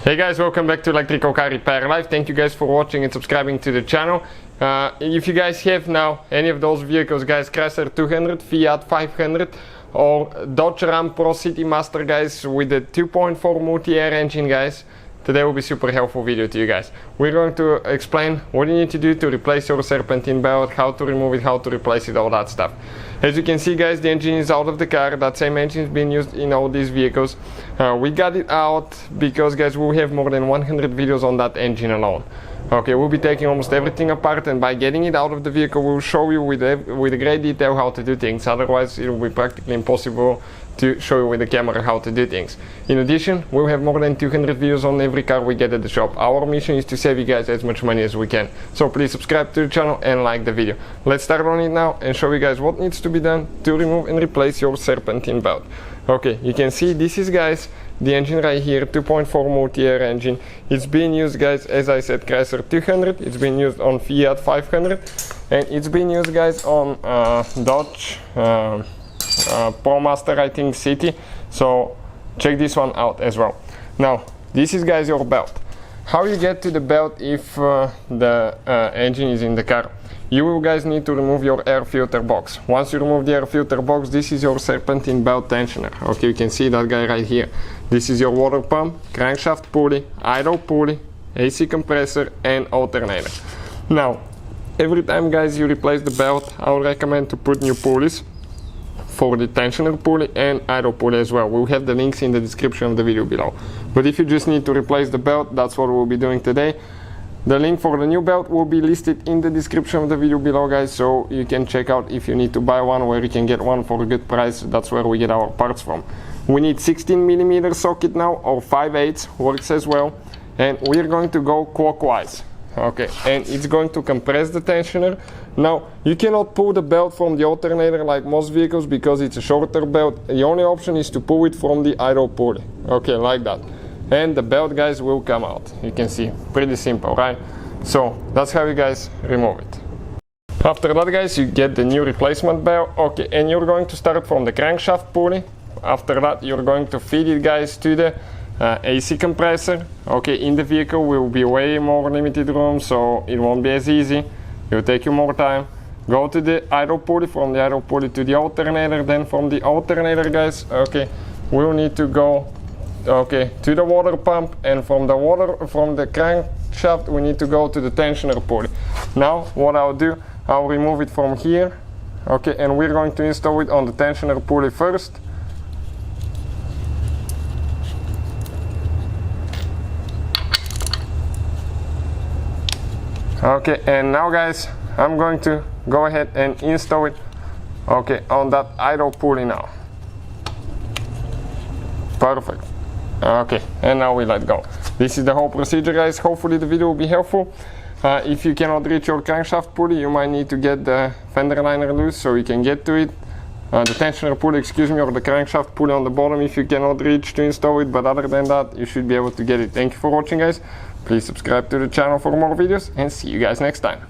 Hey guys, welcome back to Electrical Car Repair Live. Thank you guys for watching and subscribing to the channel. If you guys have now any of those vehicles, guys, Chrysler 200, Fiat 500 or Dodge Ram City Master, guys, with the 2.4 Multiair engine, guys, today will be super helpful video to you guys. We're going to explain what you need to do to replace your Serpentine belt, how to remove it, how to replace it, all that stuff. As you can see, guys, the engine is out of the car. That same engine is being used in all these vehicles. We got it out because, guys, we have more than 100 videos on that engine alone. Okay, we'll be taking almost everything apart, and by getting it out of the vehicle, we'll show you with great detail how to do things. Otherwise, it will be practically impossible to show you with the camera how to do things. In addition, we'll have more than 200 videos on every car we get at the shop. Our mission is to save you guys as much money as we can. So please subscribe to the channel and like the video. Let's start on it now and show you guys what needs to be done to remove and replace your Serpentine belt. Okay, you can see this is, guys, the engine right here, 2.4 Multiair engine. It's being used, guys, as I said, Chrysler 200, it's been used on Fiat 500, and it's been used, guys, on Dodge Pormaster, I think, City. So check this one out as well. Now, this is, guys, your belt. How you get to the belt if the engine is in the car? You will, guys, need to remove your air filter box. Once you remove the air filter box, this is your Serpentine belt tensioner. Okay, you can see that guy right here. This is your water pump, crankshaft pulley, idle pulley, AC compressor and alternator. Now, every time, guys, you replace the belt, I would recommend to put new pulleys for the tensioner pulley and idle pulley as well. We'll have the links in the description of the video below. But if you just need to replace the belt, that's what we'll be doing today. The link for the new belt will be listed in the description of the video below, guys, so you can check out if you need to buy one, where you can get one for a good price. That's where we get our parts from. We need 16mm socket now, or 5/8 works as well, and we're going to go clockwise. Okay, and it's going to compress the tensioner. Now, you cannot pull the belt from the alternator like most vehicles because it's a shorter belt. The only option is to pull it from the idle pulley. Okay, like that. And the belt, guys, will come out. You can see, pretty simple, right? So that's how you guys remove it. After that, guys, you get the new replacement belt. Okay, and you're going to start from the crankshaft pulley. After that, you're going to feed it, guys, to the AC compressor. Okay, in the vehicle will be way more limited room, so it won't be as easy. It will take you more time. Go to the idle pulley, from the idle pulley to the alternator. Then from the alternator, guys, okay, we'll need to go to the water pump, and from the crankshaft we need to go to the tensioner pulley. Now what I'll do, I'll remove it from here, okay, and we're going to install it on the tensioner pulley first. Okay, and now, guys, I'm going to go ahead and install it, okay, on that idle pulley now. Perfect. Okay, and now we let go. This is the whole procedure, guys. Hopefully the video will be helpful. If you cannot reach your crankshaft pulley, you might need to get the fender liner loose so you can get to it. The tensioner pulley, excuse me, or the crankshaft pulley on the bottom if you cannot reach to install it, but other than that, you should be able to get it. Thank you for watching, guys. Please subscribe to the channel for more videos, and see you guys next time.